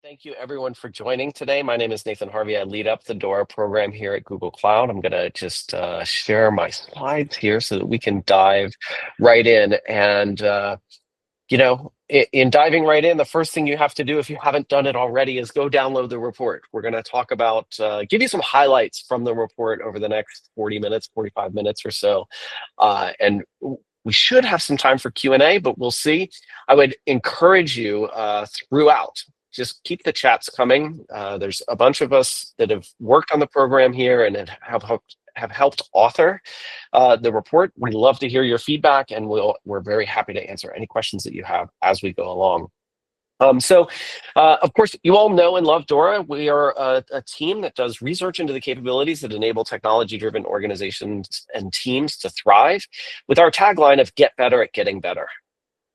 Thank you everyone for joining today. My name is Nathan Harvey. I lead up the DORA program here at Google Cloud. I'm going to just share my slides here so that we can dive right in. And, in diving right in, the first thing you have to do if you haven't done it already is go download the report. We're going to talk about, give you some highlights from the report over the next 40 minutes, 45 minutes or so. And we should have some time for Q&A, but we'll see. I would encourage you throughout. Just keep the chats coming. There's a bunch of us that have worked on the program here and have helped author the report. We'd love to hear your feedback, and we're very happy to answer any questions that you have as we go along. Of course, you all know and love DORA. We are a team that does research into the capabilities that enable technology-driven organizations and teams to thrive with our tagline of get better at getting better.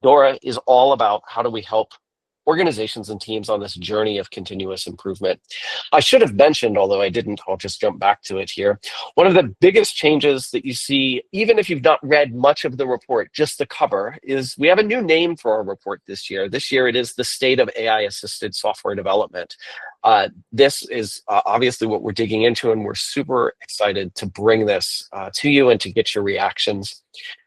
DORA is all about how do we help organizations and teams on this journey of continuous improvement. I should have mentioned, although I didn't, I'll just jump back to it here. One of the biggest changes that you see, even if you've not read much of the report, just the cover, is we have a new name for our report this year. This year it is the State of AI-Assisted Software Development. This is obviously what we're digging into, and we're super excited to bring this to you and to get your reactions.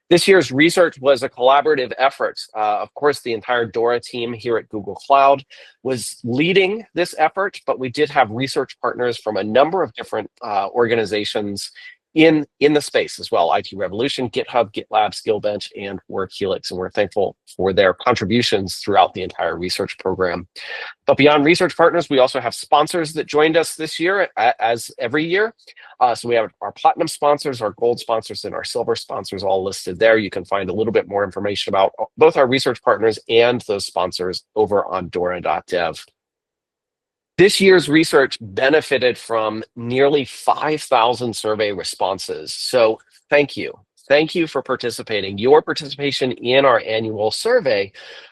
This year's research was a collaborative effort. Of course, the entire DORA team here at Google Cloud was leading this effort, but we did have research partners from a number of different organizations in the space as well: IT Revolution, GitHub, GitLab, Skillbench, and WorkHelix, and we're thankful for their contributions throughout the entire research program. But beyond research partners, we also have sponsors that joined us this year, as every year. So we have our platinum sponsors, our gold sponsors, and our silver sponsors all listed there. You can find a little bit more information about both our research partners and those sponsors over on dora.dev. This year's research benefited from nearly 5,000 survey responses. So thank you. Thank you for participating. Your participation in our annual survey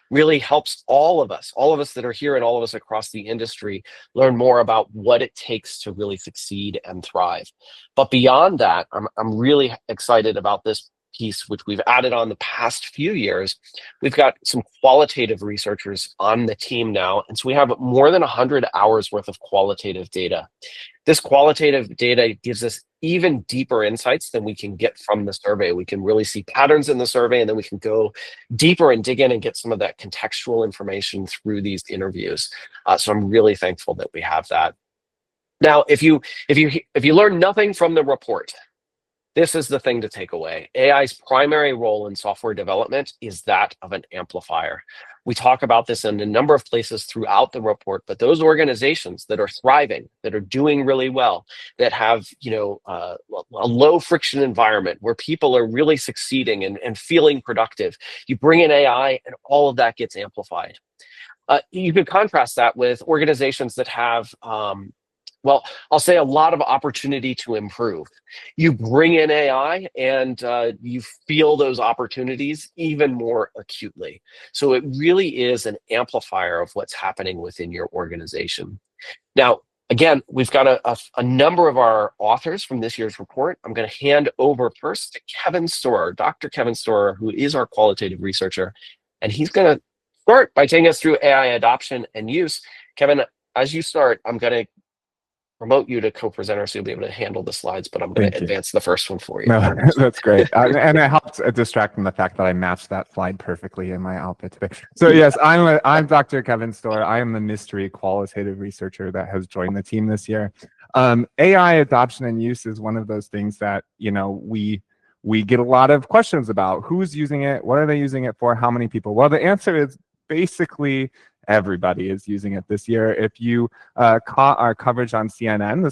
really helps all of us that are here and all of us across the industry learn more about what it takes to really succeed and thrive. But beyond that, I'm really excited about this piece, which we've added on the past few years. We've got some qualitative researchers on the team now, and so we have more than 100 hours worth of qualitative data. This qualitative data gives us even deeper insights than we can get from the survey. We can really see patterns in the survey, and then we can go deeper and dig in and get some of that contextual information through these interviews. So I'm really thankful that we have that. Now, if you learn nothing from the report, this is the thing to take away. AI's primary role in software development is that of an amplifier. We talk about this in a number of places throughout the report, but those organizations that are thriving, that are doing really well, that have a low friction environment where people are really succeeding and feeling productive, you bring in AI and all of that gets amplified. You could contrast that with organizations that have I'll say a lot of opportunity to improve. You bring in AI and you feel those opportunities even more acutely. So it really is an amplifier of what's happening within your organization. Now, again, we've got a number of our authors from this year's report. I'm going to hand over first to Kevin Storer, Dr. Kevin Storer, who is our qualitative researcher. And he's going to start by taking us through AI adoption and use. Kevin, as you start, I'm going to promote you to co-presenter so you'll be able to handle the slides, but I'm going to advance the first one for you. No, that's great. And it helps distract from the fact that I matched that slide perfectly in my outfit today. So yes, I'm Dr. Kevin Storer. I am the mystery qualitative researcher that has joined the team this year. AI adoption and use is one of those things that, we get a lot of questions about. Who's using it? What are they using it for? How many people? Well, the answer is basically everybody is using it this year. If you caught our coverage on CNN,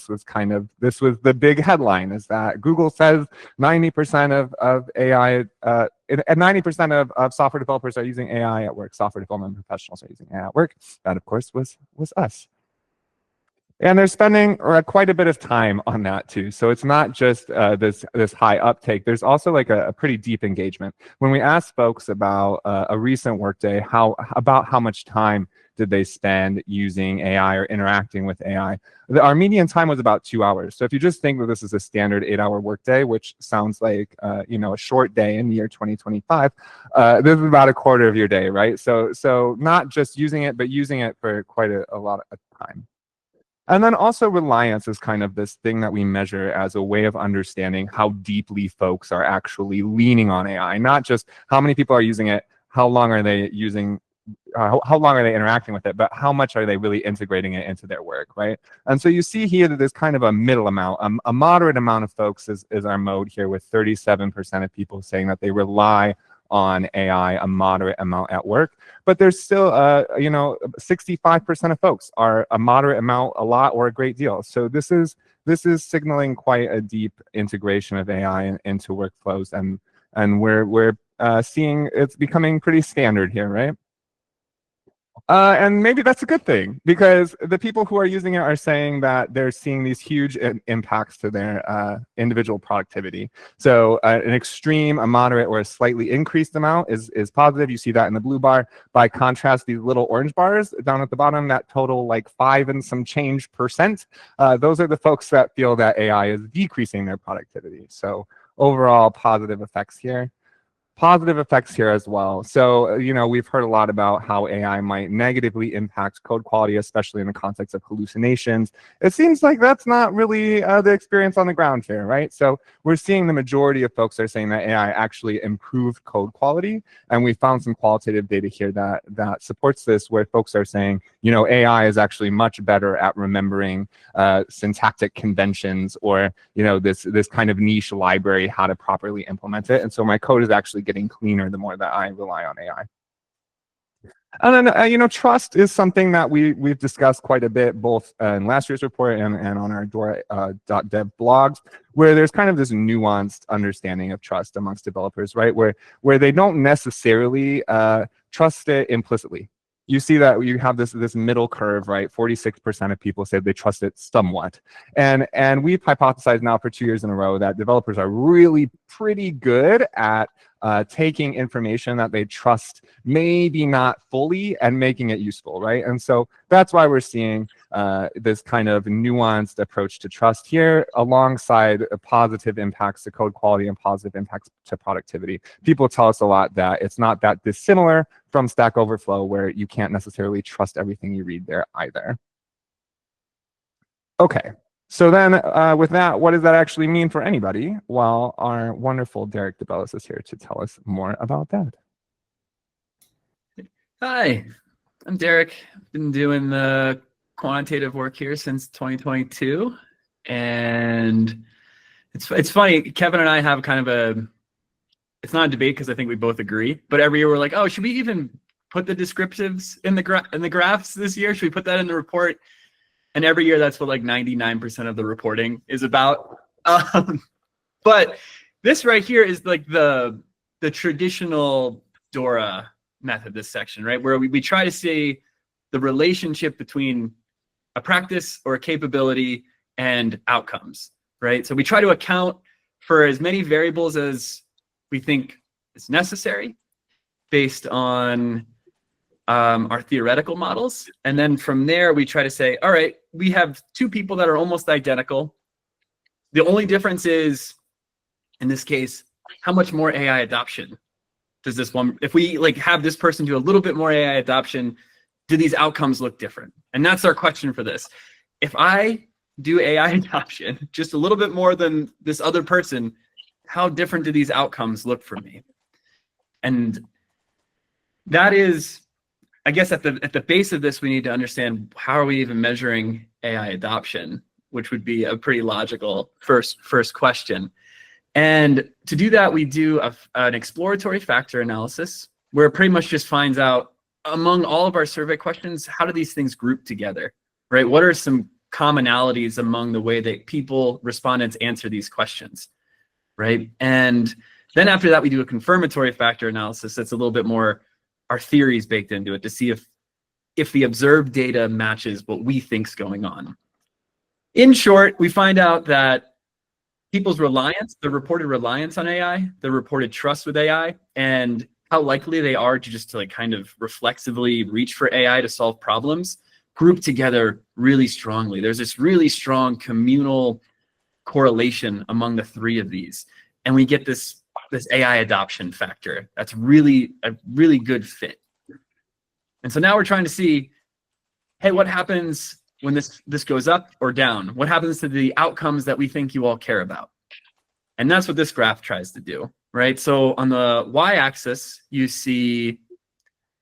this was the big headline, is that Google says 90% of AI, and 90% of software developers are using AI at work. Software development professionals are using AI at work. That, of course, was us. And they're spending quite a bit of time on that too. So it's not just this high uptake. There's also like a pretty deep engagement. When we asked folks about a recent workday, about how much time did they spend using AI or interacting with AI, our median time was about 2 hours. So if you just think that this is a standard 8-hour workday, which sounds like a short day in the year 2025, this is about a quarter of your day, right? So not just using it, but using it for quite a lot of time. And then also reliance is kind of this thing that we measure as a way of understanding how deeply folks are actually leaning on AI, not just how many people are using it, how long are they using, how long are they interacting with it, but how much are they really integrating it into their work, right? And so you see here that there's kind of a middle amount, a moderate amount of folks is our mode here, with 37% of people saying that they rely on AI a moderate amount at work. But there's still, 65% of folks are a moderate amount, a lot, or a great deal. So this is signaling quite a deep integration of AI into workflows, and we're seeing it's becoming pretty standard here, right? And maybe that's a good thing, because the people who are using it are saying that they're seeing these huge impacts to their individual productivity. So an extreme, a moderate, or a slightly increased amount is positive. You see that in the blue bar. By contrast, these little orange bars down at the bottom that total like 5 and some change %, those are the folks that feel that AI is decreasing their productivity. So overall positive effects here. Positive effects here as well. So, we've heard a lot about how AI might negatively impact code quality, especially in the context of hallucinations. It seems like that's not really the experience on the ground here, right? So we're seeing the majority of folks are saying that AI actually improved code quality. And we found some qualitative data here that supports this, where folks are saying, AI is actually much better at remembering syntactic conventions, or, this kind of niche library, how to properly implement it. And so my code is actually getting cleaner the more that I rely on AI. And then, trust is something that we've discussed quite a bit, both in last year's report and on our DORA.dev blogs, where there's kind of this nuanced understanding of trust amongst developers, right? Where they don't necessarily trust it implicitly. You see that you have this middle curve, right? 46% of people say they trust it somewhat. And we've hypothesized now for 2 years in a row that developers are really pretty good at taking information that they trust, maybe not fully, and making it useful, right? And so that's why we're seeing this kind of nuanced approach to trust here, alongside positive impacts to code quality and positive impacts to productivity. People tell us a lot that it's not that dissimilar from Stack Overflow, where you can't necessarily trust everything you read there either. Okay. So then with that, what does that actually mean for anybody? Well, our wonderful Derek DeBellis is here to tell us more about that. Hi, I'm Derek. I've been doing the quantitative work here since 2022. And it's funny, Kevin and I have kind of it's not a debate because I think we both agree, but every year we're like, oh, should we even put the descriptives in the graphs this year? Should we put that in the report? And every year, that's what like 99% of the reporting is about. But this right here is like the traditional DORA method, this section, right? Where we try to see the relationship between a practice or a capability and outcomes, right? So we try to account for as many variables as we think is necessary based on our theoretical models. And then from there, we try to say, all right, we have 2 people that are almost identical. The only difference is, in this case, how much more AI adoption does this one, if we like have this person do a little bit more AI adoption, do these outcomes look different? And that's our question for this. If I do AI adoption just a little bit more than this other person, how different do these outcomes look for me? And that is, I guess at the base of this, we need to understand, how are we even measuring AI adoption, which would be a pretty logical first question. And to do that, we do an exploratory factor analysis, where it pretty much just finds out, among all of our survey questions, how do these things group together, right? What are some commonalities among the way that respondents answer these questions, right? And then after that, we do a confirmatory factor analysis that's a little bit more our theories baked into it, to see if the observed data matches what we think's going on. In short, we find out that people's reliance, the reported reliance on AI, the reported trust with AI, and how likely they are to like kind of reflexively reach for AI to solve problems group together really strongly. There's this really strong communal correlation among the three of these. And we get this AI adoption factor. That's really a really good fit. And so now we're trying to see, hey, what happens when this goes up or down? What happens to the outcomes that we think you all care about? And that's what this graph tries to do, right? So on the y-axis, you see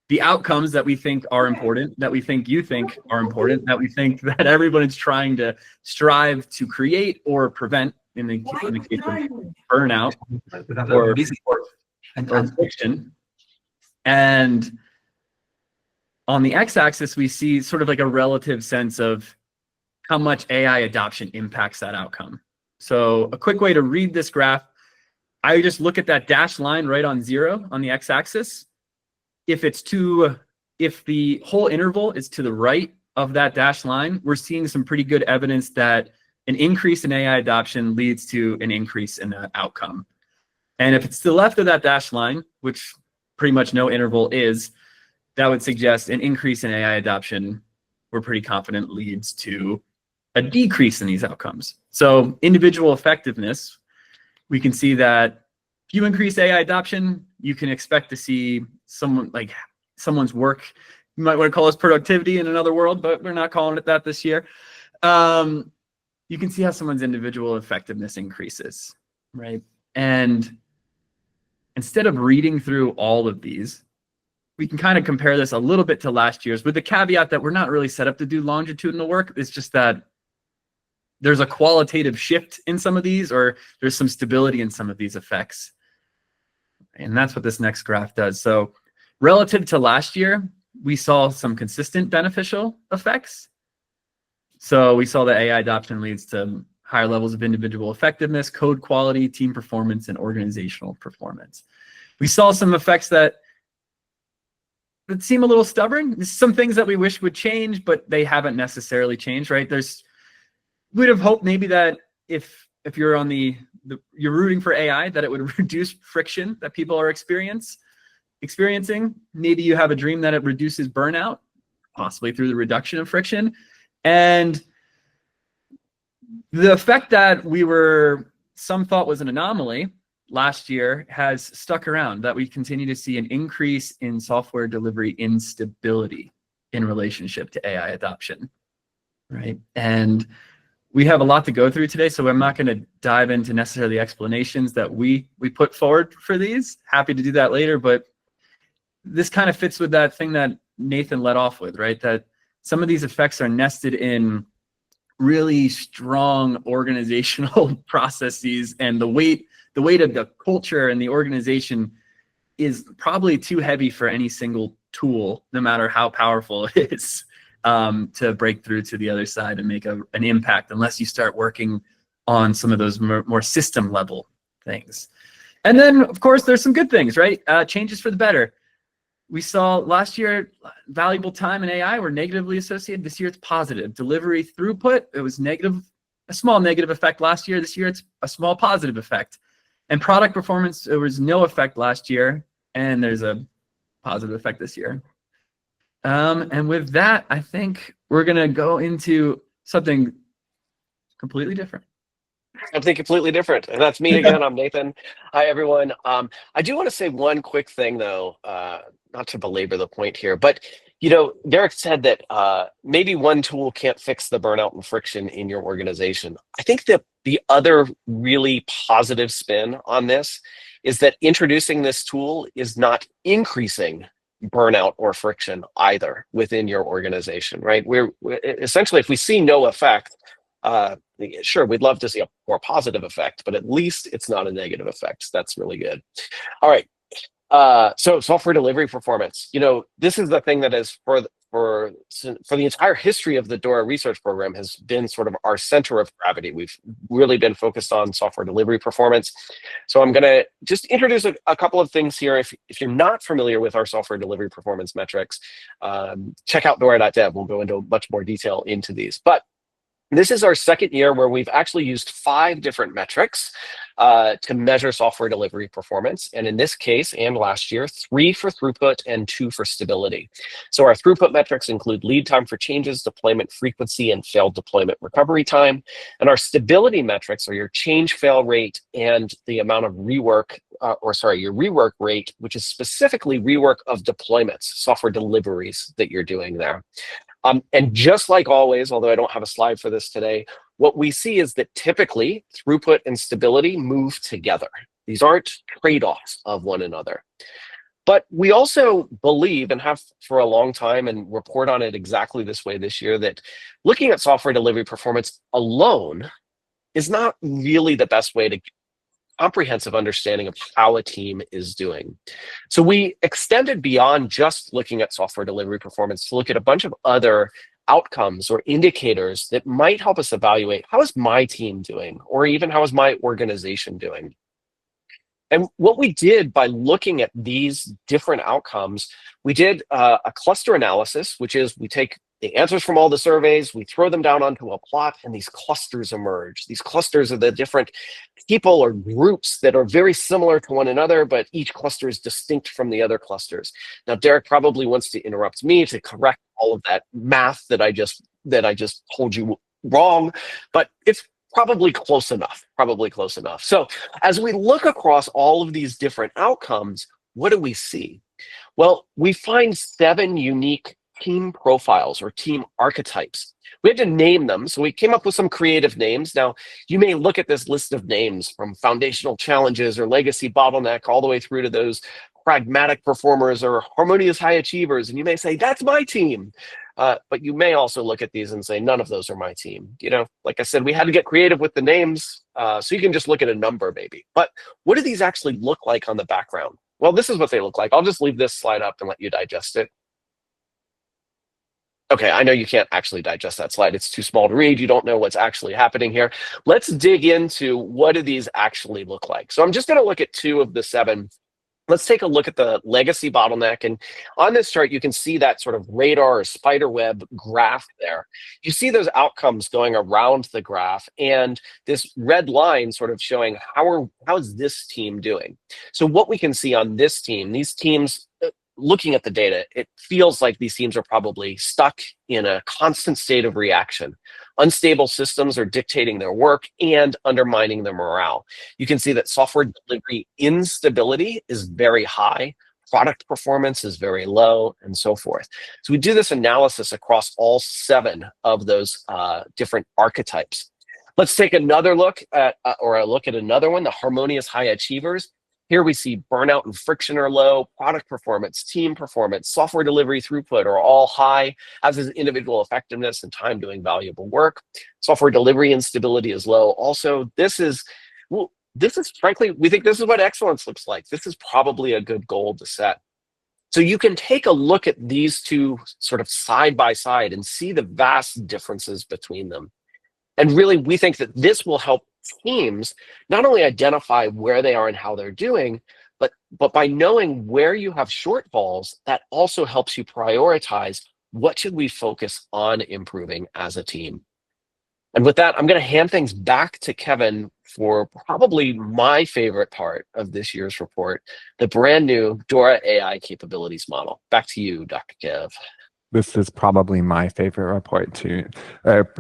the outcomes that we think are important, that we think you think are important, that we think that everybody's trying to strive to create or prevent in the case of burnout or fiction. And on the x-axis, we see sort of like a relative sense of how much AI adoption impacts that outcome. So a quick way to read this graph, I just look at that dashed line right on 0 on the x-axis. If the whole interval is to the right of that dashed line, we're seeing some pretty good evidence that an increase in AI adoption leads to an increase in that outcome. And if it's to the left of that dashed line, which pretty much no interval is, that would suggest an increase in AI adoption, we're pretty confident leads to a decrease in these outcomes. So individual effectiveness, we can see that if you increase AI adoption, you can expect to see someone's work. You might want to call this productivity in another world, but we're not calling it that this year. You can see how someone's individual effectiveness increases, right? And instead of reading through all of these, we can kind of compare this a little bit to last year's, with the caveat that we're not really set up to do longitudinal work. It's just that there's a qualitative shift in some of these, or there's some stability in some of these effects. And that's what this next graph does. So relative to last year, we saw some consistent beneficial effects. So we saw that AI adoption leads to higher levels of individual effectiveness, code quality, team performance, and organizational performance. We saw some effects that seem a little stubborn. There's some things that we wish would change, but they haven't necessarily changed, right? We'd have hoped maybe that if you're on you're rooting for AI, that it would reduce friction that people are experiencing. Maybe you have a dream that it reduces burnout, possibly through the reduction of friction. And the effect that some thought was an anomaly last year has stuck around, that we continue to see an increase in software delivery instability in relationship to AI adoption, right? And we have a lot to go through today, so I'm not going to dive into necessarily explanations that we put forward for these. Happy to do that later, but this kind of fits with that thing that Nathan led off with, right? That some of these effects are nested in really strong organizational processes, and the weight of the culture and the organization is probably too heavy for any single tool, no matter how powerful it is, to break through to the other side and make an impact, unless you start working on some of those more system level things. And then, of course, there's some good things, right? Changes for the better. We saw last year valuable time in AI were negatively associated. This year it's positive. Delivery throughput, it was negative, a small negative effect last year. This year it's a small positive effect. And product performance, there was no effect last year, and there's a positive effect this year. And with that, I think we're going to go into something completely different. Something completely different. And that's me again. I'm Nathan. Hi, everyone. I do want to say one quick thing, though, not to belabor the point here, but Derek said that maybe one tool can't fix the burnout and friction in your organization. I think that the other really positive spin on this is that introducing this tool is not increasing burnout or friction either within your organization, right? We're essentially, if we see no effect, sure, we'd love to see a more positive effect, but at least it's not a negative effect. That's really good. All right. So software delivery performance, this is the thing that is for the entire history of the DORA research program has been sort of our center of gravity. We've really been focused on software delivery performance. So I'm going to just introduce a couple of things here. If you're not familiar with our software delivery performance metrics, check out DORA.dev. We'll go into much more detail into these. But This is our second year where we've actually used 5 different metrics to measure software delivery performance. And in this case, and last year, 3 for throughput and 2 for stability. So our throughput metrics include lead time for changes, deployment frequency, and failed deployment recovery time. And our stability metrics are your change fail rate and the amount of rework, your rework rate, which is specifically rework of deployments, software deliveries that you're doing there. And just like always, although I don't have a slide for this today, what we see is that typically throughput and stability move together. These aren't trade-offs of one another. But we also believe, and have for a long time, and report on it exactly this way this year, that looking at software delivery performance alone is not really the best way to comprehensive understanding of how a team is doing. So we extended beyond just looking at software delivery performance to look at a bunch of other outcomes or indicators that might help us evaluate how is my team doing, or even how is my organization doing. And what we did by looking at these different outcomes, we did a cluster analysis, which is we take the answers from all the surveys, we throw them down onto a plot, and these clusters emerge. These clusters are the different people or groups that are very similar to one another, but each cluster is distinct from the other clusters. Now, Derek probably wants to interrupt me to correct all of that math that I just told you wrong, but it's probably close enough, So as we look across all of these different outcomes, what do we see? Well, we find 7 unique team profiles or team archetypes. We had to name them, so we came up with some creative names. Now, you may look at this list of names from foundational challenges or legacy bottleneck all the way through to those pragmatic performers or harmonious high achievers, and you may say, that's my team. But you may also look at these and say, none of those are my team. You know, like I said, we had to get creative with the names, so you can just look at a number maybe. But what do these actually look like on the background? Well, this is what they look like. I'll just leave this slide up and let you digest it. Okay, I know you can't actually digest that slide. It's too small to read. You don't know what's actually happening here. Let's dig into what do these actually look like. So I'm just going to look at 2 of the 7. Let's take a look at the legacy bottleneck. And on this chart, you can see that sort of radar or spider web graph there. You see those outcomes going around the graph, and this red line sort of showing how is this team doing. So what we can see on this team, these teams, looking at the data, it feels like these teams are probably stuck in a constant state of reaction. Unstable systems are dictating their work and undermining their morale. You can see that software delivery instability is very high, product performance is very low, and so forth. So we do this analysis across all 7 of those different archetypes. Let's take another look at, another one, the harmonious high achievers. Here we see burnout and friction are low, product performance, team performance, software delivery throughput are all high, as is individual effectiveness and time doing valuable work. Software delivery instability is low. Also, this is frankly, we think this is what excellence looks like. This is probably a good goal to set. So you can take a look at these 2 sort of side by side and see the vast differences between them. And really, we think that this will help teams not only identify where they are and how they're doing, but by knowing where you have shortfalls, that also helps you prioritize what should we focus on improving as a team. And with that, I'm going to hand things back to Kevin for probably my favorite part of this year's report, the brand new DORA AI capabilities model. Back to you, Dr. Kev. This is probably my favorite report too,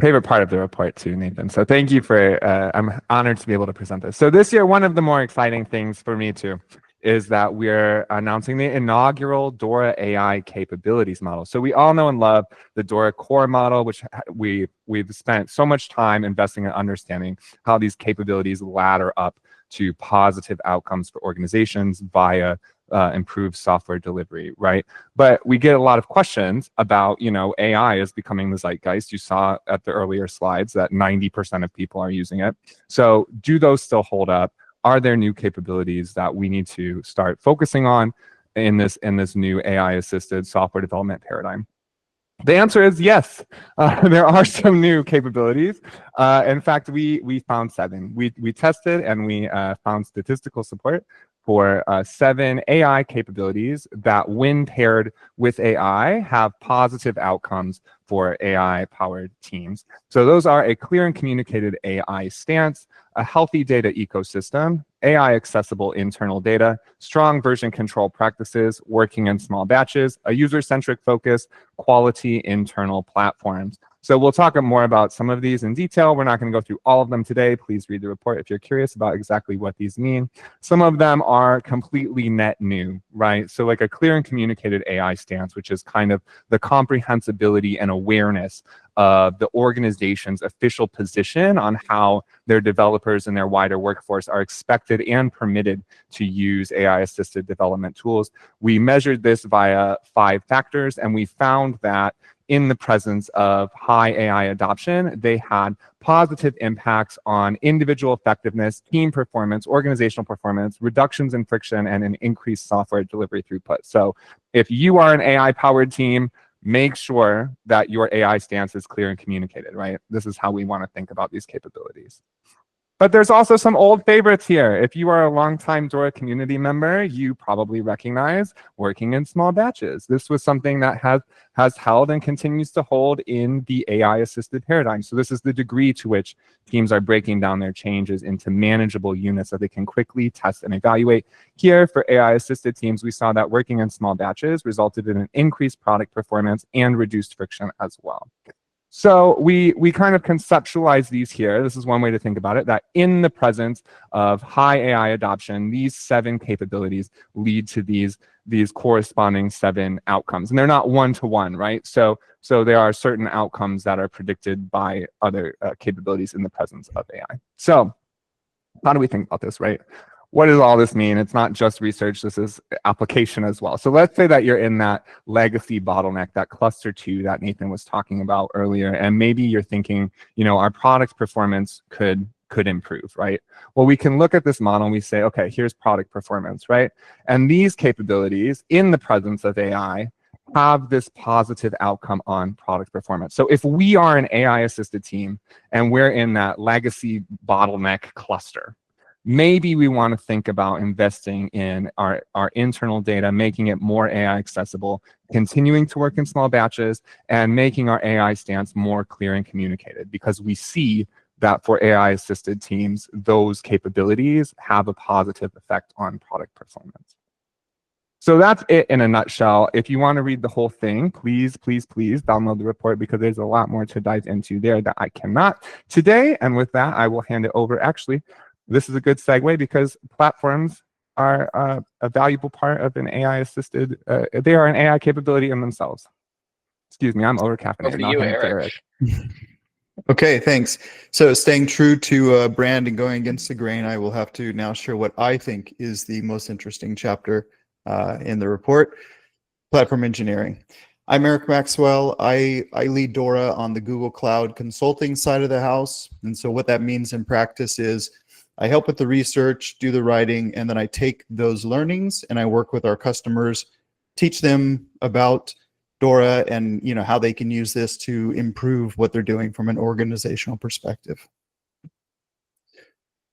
favorite part of the report too, Nathan. So thank you for, I'm honored to be able to present this. So this year, one of the more exciting things for me too is that we're announcing the inaugural DORA AI capabilities model. So we all know and love the DORA core model, which we've spent so much time investing in understanding how these capabilities ladder up to positive outcomes for organizations via improved software delivery, right? But we get a lot of questions about, you know, AI is becoming the zeitgeist. You saw at the earlier slides that 90% of people are using it. So do those still hold up? Are there new capabilities that we need to start focusing on in this new AI-assisted software development paradigm? The answer is yes. There are some new capabilities. In fact, we found 7. We tested and we found statistical support for 7 AI capabilities that, when paired with AI, have positive outcomes for AI-powered teams. So those are a clear and communicated AI stance, a healthy data ecosystem, AI-accessible internal data, strong version control practices, working in small batches, a user-centric focus, quality internal platforms. So we'll talk more about some of these in detail. We're not going to go through all of them today. Please read the report if you're curious about exactly what these mean. Some of them are completely net new, right? So like a clear and communicated AI stance, which is kind of the comprehensibility and awareness of the organization's official position on how their developers and their wider workforce are expected and permitted to use AI-assisted development tools. We measured this via 5 factors, and we found that in the presence of high AI adoption, they had positive impacts on individual effectiveness, team performance, organizational performance, reductions in friction, and an increased software delivery throughput. So if you are an AI-powered team, make sure that your AI stance is clear and communicated, right? This is how we want to think about these capabilities. But there's also some old favorites here. If you are a longtime DORA community member, you probably recognize working in small batches. This was something that has held and continues to hold in the AI-assisted paradigm. So this is the degree to which teams are breaking down their changes into manageable units that they can quickly test and evaluate. Here, for AI-assisted teams, we saw that working in small batches resulted in an increased product performance and reduced friction as well. So we kind of conceptualize these here. This is one way to think about it, that in the presence of high AI adoption, these 7 capabilities lead to these corresponding 7 outcomes. And they're not one-to-one, right? So there are certain outcomes that are predicted by other capabilities in the presence of AI. So how do we think about this, right? What does all this mean? It's not just research, this is application as well. So let's say that you're in that legacy bottleneck, that cluster 2 that Nathan was talking about earlier, and maybe you're thinking, you know, our product performance could improve, right? Well, we can look at this model and we say, okay, here's product performance, right? And these capabilities in the presence of AI have this positive outcome on product performance. So if we are an AI-assisted team and we're in that legacy bottleneck cluster, maybe we want to think about investing in our internal data, making it more AI accessible, continuing to work in small batches, and making our AI stance more clear and communicated, because we see that for AI-assisted teams, those capabilities have a positive effect on product performance. So that's it in a nutshell. If you want to read the whole thing, please download the report, because there's a lot more to dive into there that I cannot today. And with that, I will hand it over. Actually, this is a good segue, because platforms are a valuable part of an AI-assisted, they are an AI capability in themselves. Excuse me, I'm over-caffeinated. Over to you, Eric. Okay, thanks. So staying true to brand and going against the grain, I will have to now share what I think is the most interesting chapter in the report, platform engineering. I'm Eric Maxwell. I lead DORA on the Google Cloud consulting side of the house. And so what that means in practice is I help with the research, do the writing, and then I take those learnings and I work with our customers, teach them about DORA and how they can use this to improve what they're doing from an organizational perspective.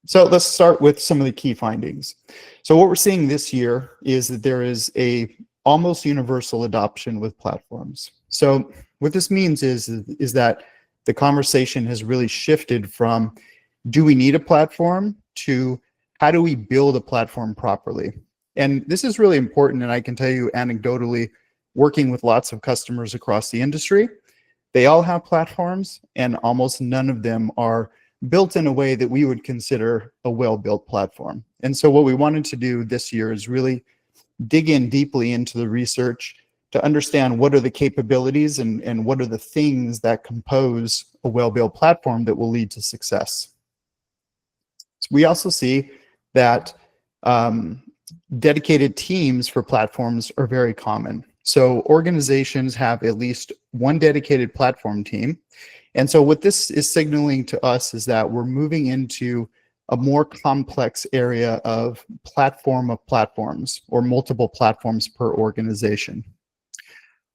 So let's start with some of the key findings. So what we're seeing this year is that there is a almost universal adoption with platforms. So what this means is that the conversation has really shifted from, do we need a platform, to how do we build a platform properly? And this is really important, and I can tell you anecdotally, working with lots of customers across the industry, they all have platforms and almost none of them are built in a way that we would consider a well-built platform. And so what we wanted to do this year is really dig in deeply into the research to understand what are the capabilities and what are the things that compose a well-built platform that will lead to success. We also see that dedicated teams for platforms are very common. So organizations have at least one dedicated platform team. And so what this is signaling to us is that we're moving into a more complex area of platform of platforms, or multiple platforms per organization.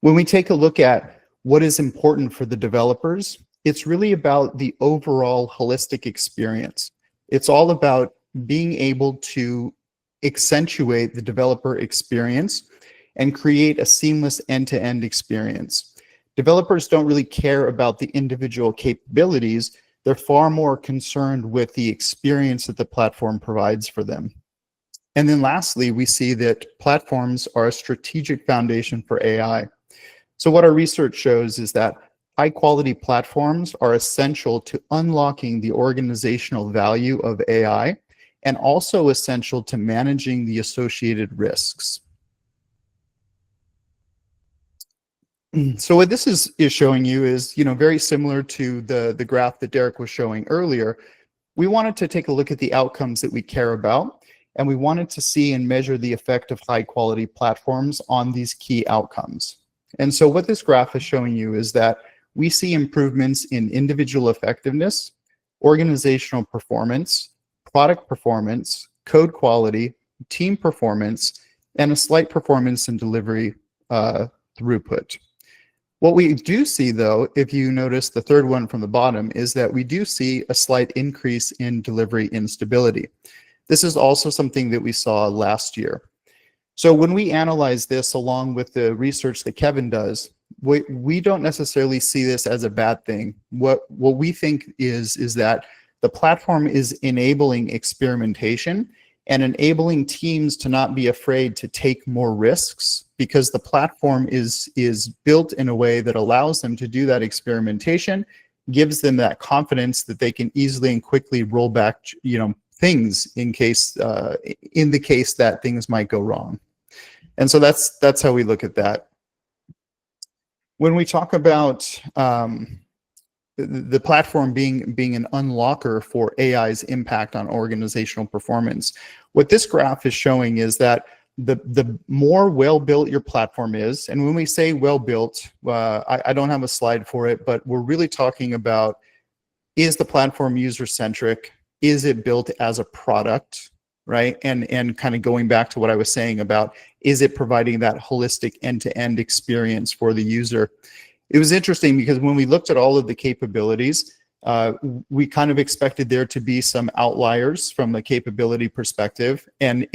When we take a look at what is important for the developers, it's really about the overall holistic experience. It's all about being able to accentuate the developer experience and create a seamless end-to-end experience. Developers don't really care about the individual capabilities. They're far more concerned with the experience that the platform provides for them. And then lastly, we see that platforms are a strategic foundation for AI. So what our research shows is that high quality platforms are essential to unlocking the organizational value of AI and also essential to managing the associated risks. So what this is showing you is, very similar to the graph that Derek was showing earlier. We wanted to take a look at the outcomes that we care about, and we wanted to see and measure the effect of high quality platforms on these key outcomes. And so what this graph is showing you is that we see improvements in individual effectiveness, organizational performance, product performance, code quality, team performance, and a slight performance in delivery throughput. What we do see, though, if you notice the third one from the bottom, is that we do see a slight increase in delivery instability. This is also something that we saw last year. So when we analyze this along with the research that Kevin does, we don't necessarily see this as a bad thing. What we think is that the platform is enabling experimentation and enabling teams to not be afraid to take more risks, because the platform is built in a way that allows them to do that experimentation, gives them that confidence that they can easily and quickly roll back, things in the case that things might go wrong. And so that's how we look at that. When we talk about the platform being an unlocker for AI's impact on organizational performance, what this graph is showing is that the more well-built your platform is, and when we say well-built, I don't have a slide for it, but we're really talking about, is the platform user-centric? Is it built as a product, right? And kind of going back to what I was saying about, is it providing that holistic end-to-end experience for the user? It was interesting because when we looked at all of the capabilities, we kind of expected there to be some outliers from the capability perspective, and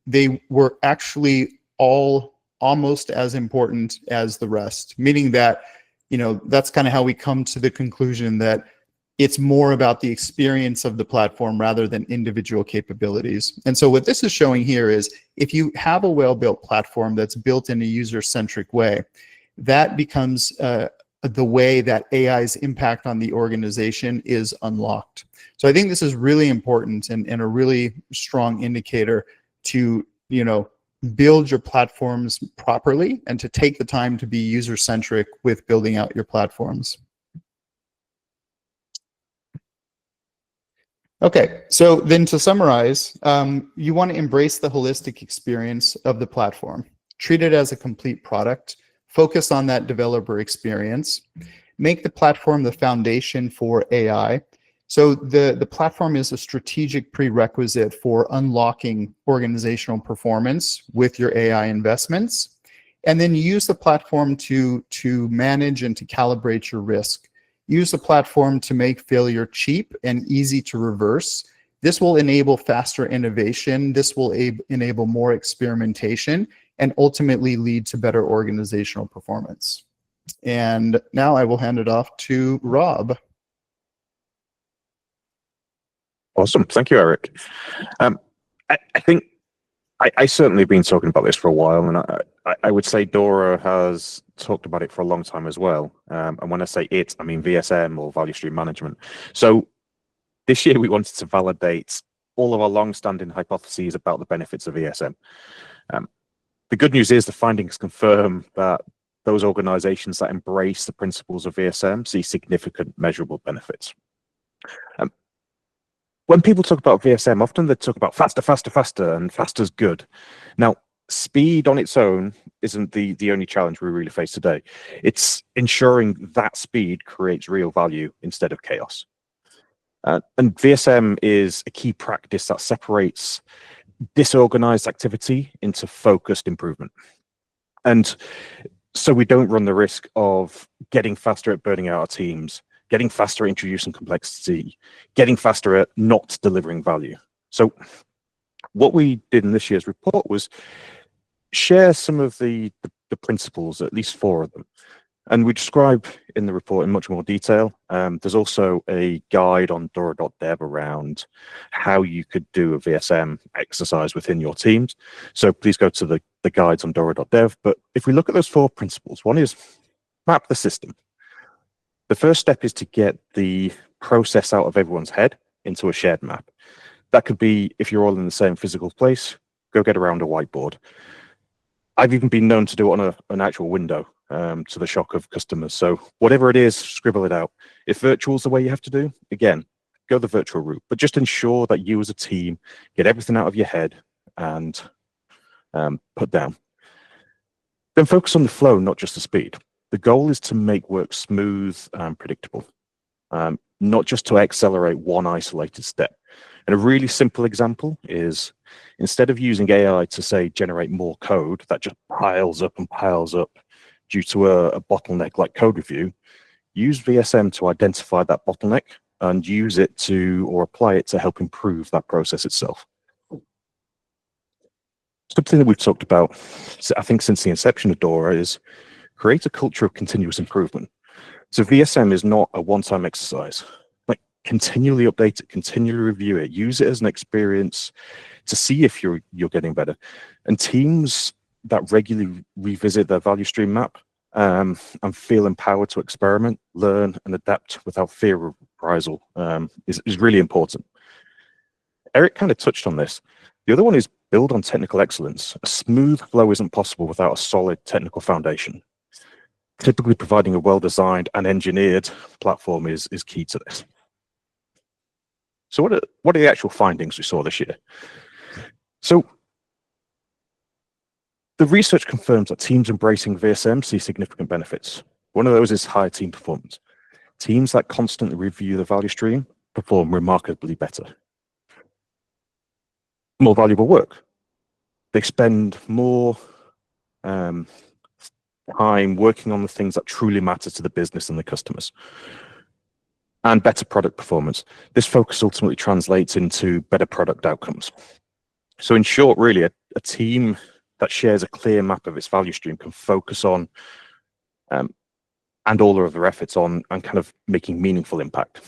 they were actually all almost as important as the rest, meaning that, that's kind of how we come to the conclusion that it's more about the experience of the platform rather than individual capabilities. And so what this is showing here is, if you have a well-built platform that's built in a user-centric way, that becomes the way that AI's impact on the organization is unlocked. So I think this is really important and a really strong indicator to, build your platforms properly and to take the time to be user-centric with building out your platforms. Okay, so then to summarize, you want to embrace the holistic experience of the platform. Treat it as a complete product. Focus on that developer experience. Make the platform the foundation for AI. So the platform is a strategic prerequisite for unlocking organizational performance with your AI investments. And then use the platform to manage and to calibrate your risk. Use the platform to make failure cheap and easy to reverse. This will enable faster innovation. This will enable more experimentation and ultimately lead to better organizational performance. And now I will hand it off to Rob. Awesome. Thank you, Eric. I think I certainly have been talking about this for a while, and I would say DORA has talked about it for a long time as well. And when I say it, I mean VSM, or value stream management. So this year we wanted to validate all of our long-standing hypotheses about the benefits of VSM. The good news is the findings confirm that those organizations that embrace the principles of VSM see significant measurable benefits. When people talk about VSM, often they talk about faster, faster, faster, and faster's good. Now, speed on its own isn't the only challenge we really face today. It's ensuring that speed creates real value instead of chaos. And VSM is a key practice that separates disorganized activity into focused improvement. And so we don't run the risk of getting faster at burning out our teams, getting faster at introducing complexity, getting faster at not delivering value. So what we did in this year's report was share some of the principles, at least 4 of them. And we describe in the report in much more detail. There's also a guide on DORA.dev around how you could do a VSM exercise within your teams. So please go to the guides on DORA.dev. But if we look at those 4 principles, one is map the system. The first step is to get the process out of everyone's head into a shared map. That could be, if you're all in the same physical place, go get around a whiteboard. I've even been known to do it on an actual window, to the shock of customers. So whatever it is, scribble it out. If virtual is the way you have to do, again, go the virtual route, but just ensure that you as a team get everything out of your head and put down. Then focus on the flow, not just the speed. The goal is to make work smooth and predictable, not just to accelerate one isolated step. And a really simple example is, instead of using AI to, say, generate more code that just piles up and piles up due to a bottleneck like code review, use VSM to identify that bottleneck and use it to, or apply it to help improve that process itself. Something that we've talked about, I think, since the inception of DORA is create a culture of continuous improvement. So VSM is not a one-time exercise. Like, continually update it, continually review it, use it as an experience to see if you're getting better. And teams that regularly revisit their value stream map and feel empowered to experiment, learn, and adapt without fear of reprisal is really important. Eric kind of touched on this. The other one is build on technical excellence. A smooth flow isn't possible without a solid technical foundation. Typically, providing a well-designed and engineered platform is key to this. So what are the actual findings we saw this year? So the research confirms that teams embracing VSM see significant benefits. One of those is higher team performance. Teams that constantly review the value stream perform remarkably better. More valuable work. They spend more time working on the things that truly matter to the business and the customers. And better product performance. This focus ultimately translates into better product outcomes. So in short, really, a team that shares a clear map of its value stream can focus on and all of their efforts on and kind of making meaningful impact.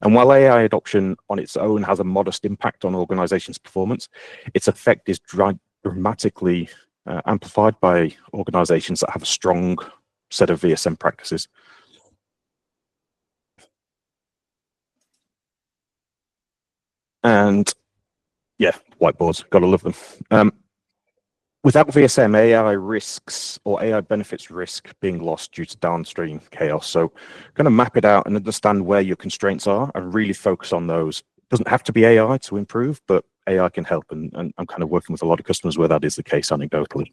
And while AI adoption on its own has a modest impact on organizations' performance, its effect is dramatically amplified by organizations that have a strong set of VSM practices. And yeah, whiteboards, gotta love them. Without VSM, AI risks, or AI benefits risk being lost due to downstream chaos. So kind of map it out and understand where your constraints are and really focus on those. It doesn't have to be AI to improve, but AI can help. And I'm kind of working with a lot of customers where that is the case anecdotally.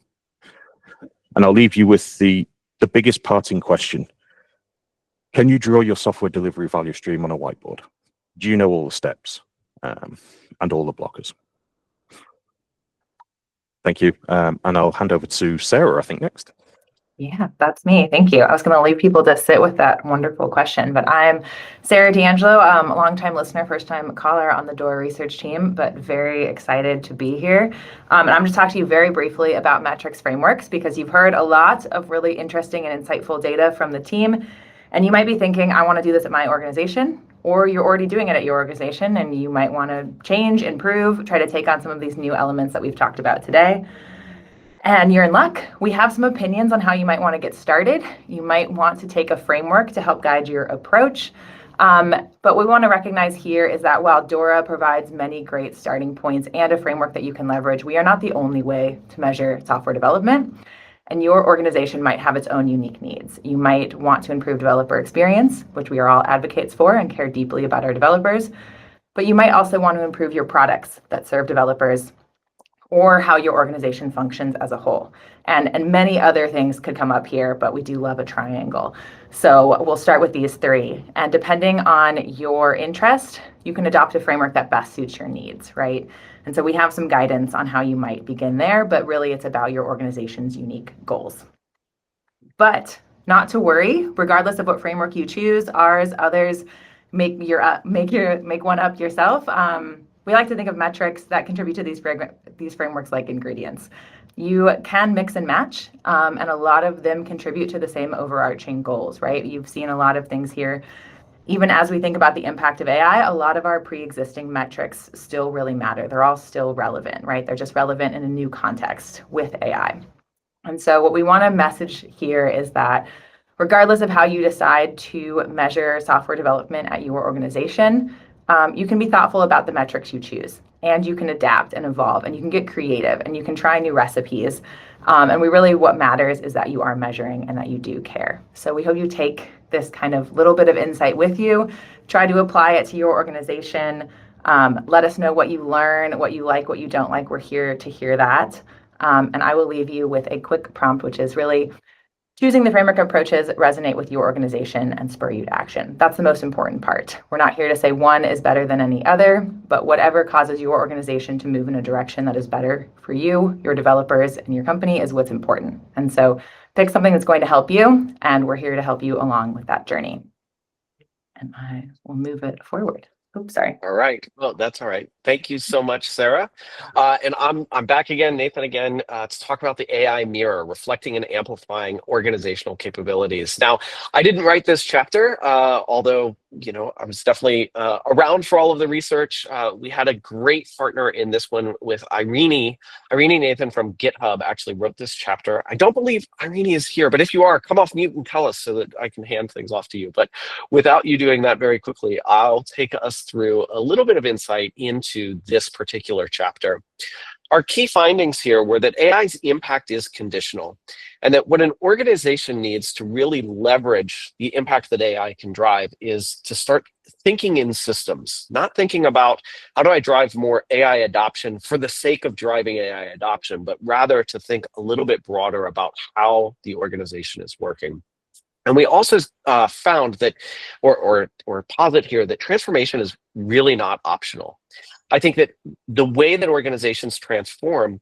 And I'll leave you with the biggest parting question. Can you draw your software delivery value stream on a whiteboard? Do you know all the steps and all the blockers? Thank you. And I'll hand over to Sarah, I think, next. Yeah, that's me. Thank you. I was going to leave people to sit with that wonderful question, but I'm Sarah D'Angelo, a longtime listener, first-time caller on the DORA research team, but very excited to be here. And I'm going to talk to you very briefly about metrics frameworks, because you've heard a lot of really interesting and insightful data from the team, and you might be thinking, I want to do this at my organization, or you're already doing it at your organization, and you might want to change, improve, try to take on some of these new elements that we've talked about today. And you're in luck. We have some opinions on how you might want to get started. You might want to take a framework to help guide your approach. But what we want to recognize here is that while DORA provides many great starting points and a framework that you can leverage, we are not the only way to measure software development. And your organization might have its own unique needs. You might want to improve developer experience, which we are all advocates for and care deeply about our developers. But you might also want to improve your products that serve developers, or how your organization functions as a whole. And many other things could come up here, but we do love a triangle. So we'll start with these 3. And depending on your interest, you can adopt a framework that best suits your needs, right? And so we have some guidance on how you might begin there, but really it's about your organization's unique goals. But not to worry, regardless of what framework you choose, ours, others, make one up yourself. We like to think of metrics that contribute to these frameworks like ingredients. You can mix and match, and a lot of them contribute to the same overarching goals, right? You've seen a lot of things here. Even as we think about the impact of AI, a lot of our pre-existing metrics still really matter. They're all still relevant, right? They're just relevant in a new context with AI. And so what we want to message here is that regardless of how you decide to measure software development at your organization, you can be thoughtful about the metrics you choose, and you can adapt and evolve, and you can get creative, and you can try new recipes. And what matters is that you are measuring and that you do care. So we hope you take this kind of little bit of insight with you, try to apply it to your organization. Let us know what you learn, what you like, what you don't like. We're here to hear that. And I will leave you with a quick prompt, which is really choosing the framework approaches that resonate with your organization and spur you to action. That's the most important part. We're not here to say one is better than any other, but whatever causes your organization to move in a direction that is better for you, your developers, and your company is what's important. And so pick something that's going to help you, and we're here to help you along with that journey. And I will move it forward. Oops, sorry. All right. Well, that's all right. Thank you so much, Sarah. And I'm back again, Nathan again, to talk about the AI mirror, reflecting and amplifying organizational capabilities. Now, I didn't write this chapter, although I was definitely around for all of the research. We had a great partner in this one with Irene. Irene Nathan from GitHub actually wrote this chapter. I don't believe Irene is here, but if you are, come off mute and tell us so that I can hand things off to you. But without you doing that very quickly, I'll take us through a little bit of insight into this particular chapter. Our key findings here were that AI's impact is conditional, and that what an organization needs to really leverage the impact that AI can drive is to start thinking in systems, not thinking about how do I drive more AI adoption for the sake of driving AI adoption, but rather to think a little bit broader about how the organization is working. And we also found that, or posit here, that transformation is really not optional. I think that the way that organizations transform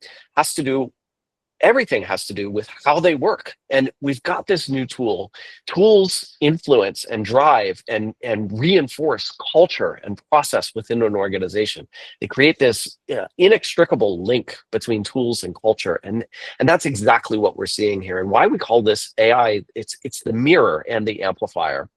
everything has to do with how they work. And we've got this new tool. Tools influence and drive and reinforce culture and process within an organization. They create this inextricable link between tools and culture. And that's exactly what we're seeing here. And why we call this AI, it's the mirror and the amplifier.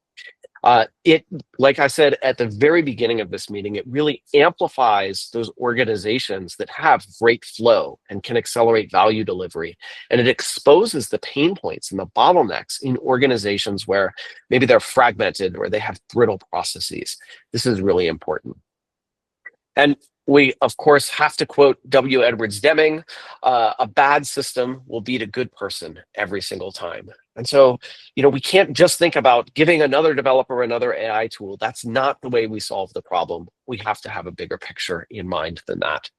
Like I said at the very beginning of this meeting, it really amplifies those organizations that have great flow and can accelerate value delivery. And it exposes the pain points and the bottlenecks in organizations where maybe they're fragmented or they have brittle processes. This is really important. And we, of course, have to quote W. Edwards Deming, a bad system will beat a good person every single time. And so, we can't just think about giving another developer another AI tool. That's not the way we solve the problem. We have to have a bigger picture in mind than that.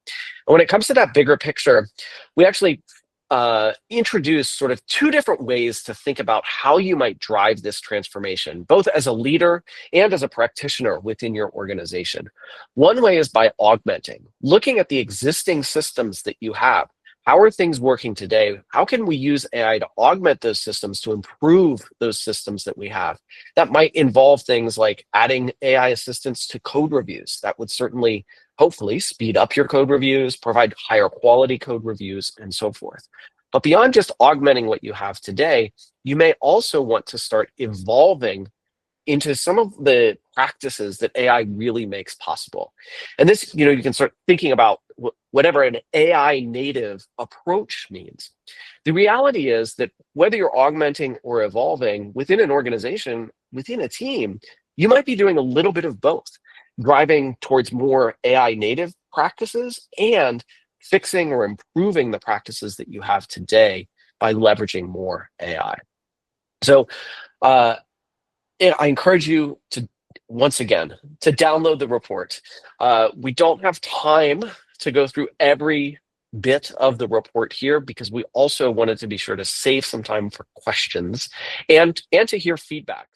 And when it comes to that bigger picture, we actually introduce sort of two different ways to think about how you might drive this transformation, both as a leader and as a practitioner within your organization. One way is by augmenting, looking at the existing systems that you have. How are things working today? How can we use AI to augment those systems to improve those systems that we have? That might involve things like adding AI assistance to code reviews. That would certainly, hopefully, speed up your code reviews, provide higher quality code reviews, and so forth. But beyond just augmenting what you have today, you may also want to start evolving into some of the practices that AI really makes possible. And this, you can start thinking about whatever an AI native approach means. The reality is that whether you're augmenting or evolving within an organization, within a team, you might be doing a little bit of both, driving towards more AI native practices and fixing or improving the practices that you have today by leveraging more AI. So, I encourage you to, once again, to download the report. We don't have time to go through every bit of the report here because we also wanted to be sure to save some time for questions and to hear feedback.